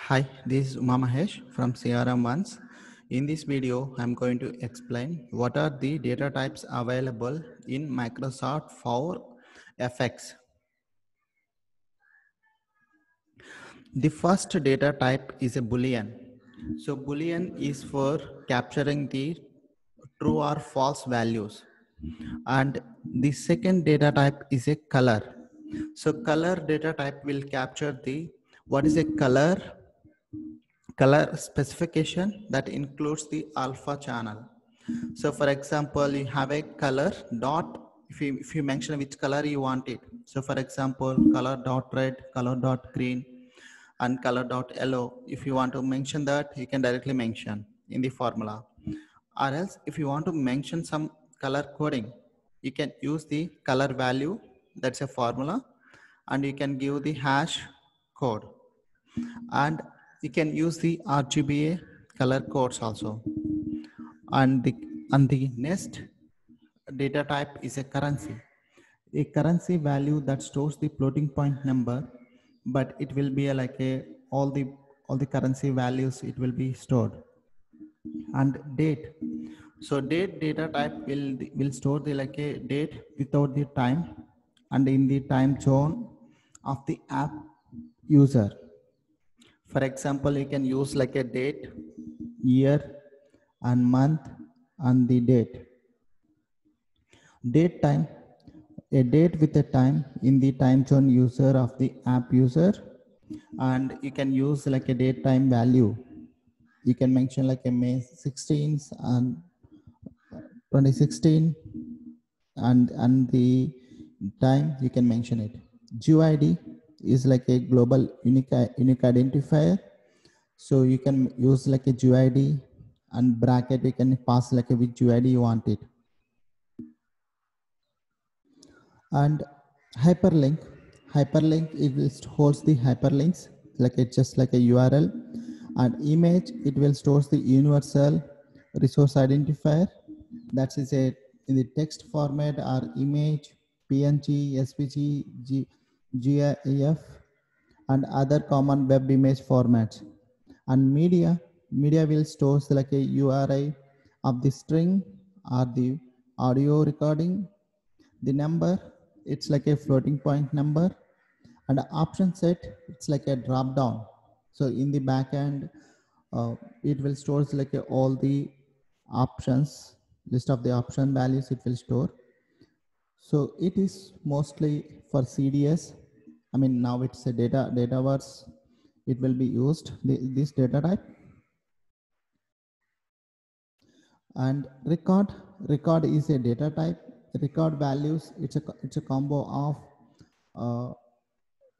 Hi, this is Uma Mahesh from CRM Ones. In this video, I'm going to explain what are the data types available in Microsoft Power FX. The first data type is a Boolean. So Boolean is for capturing the true or false values. And the second data type is a color. So color data type will capture the what is a color specification that includes the alpha channel. So for example, you have a color dot, if you mention which color you want it. So for example, color dot red, color dot green, and color dot yellow. If you want to mention that, you can directly mention in the formula. Or else if you want to mention some color coding, you can use the color value, that's a formula, and you can give the hash code, and you can use the RGBA color codes also. And the next data type is a currency. A currency value that stores the floating point number, but it will be like a all the currency values it will be stored. And date. So date data type will store the like a date without the time and in the time zone of the app user. For example, you can use like a date, year, and month, and the date. Date time, a date with a time in the time zone user of the app user, and you can use like a date time value. You can mention like a May 16th and 2016, and the time you can mention it. GUID is like a global unique identifier. So you can use like a GUID and bracket, you can pass like a which GUID you want it. And hyperlink, it holds the hyperlinks like it's just like a URL. And image, it will stores the universal resource identifier, that is a in the text format or image, PNG, SVG, GIF, and other common web image formats. And media will store like a URI of the string or the audio recording. The number, it's like a floating point number. And the option set, it's like a drop down. So in the back end, it will store like all the options, list of the option values it will store. So it is mostly for CDS. I mean, now it's a dataverse. It will be used this data type. And record is a data type. Record values, it's a combo of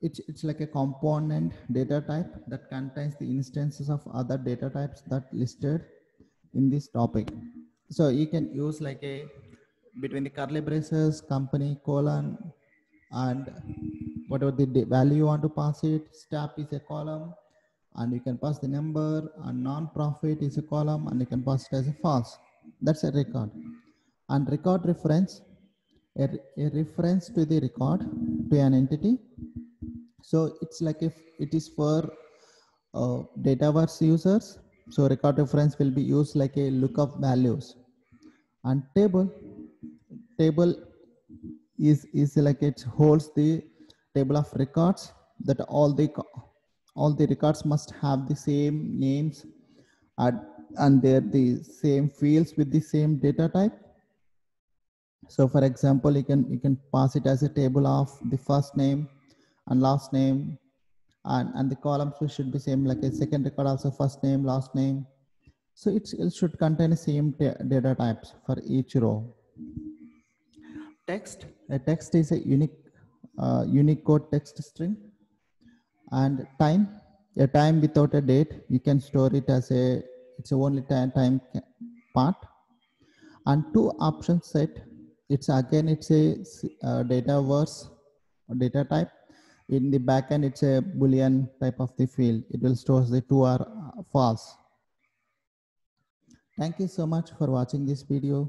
it's like a component data type that contains the instances of other data types that listed in this topic. So you can use like a between the curly braces, company, colon, and whatever the value you want to pass it. Step is a column, and you can pass the number, and non-profit is a column, and you can pass it as a false. That's a record. And record reference, a reference to the record to an entity. So it's like if it is for Dataverse users. So record reference will be used like a lookup values. And table is like it holds the table of records that all the records must have the same names and they're the same fields with the same data type. So for example, you can pass it as a table of the first name and last name, and the columns should be same like a second record also first name last name. So it should contain the same data types for each row. A text is a unique code text string. And a time without a date, you can store it as it's a only time part. And two option set, it's a data verse or data type. In the backend, it's a Boolean type of the field. It will store the true or false. Thank you so much for watching this video.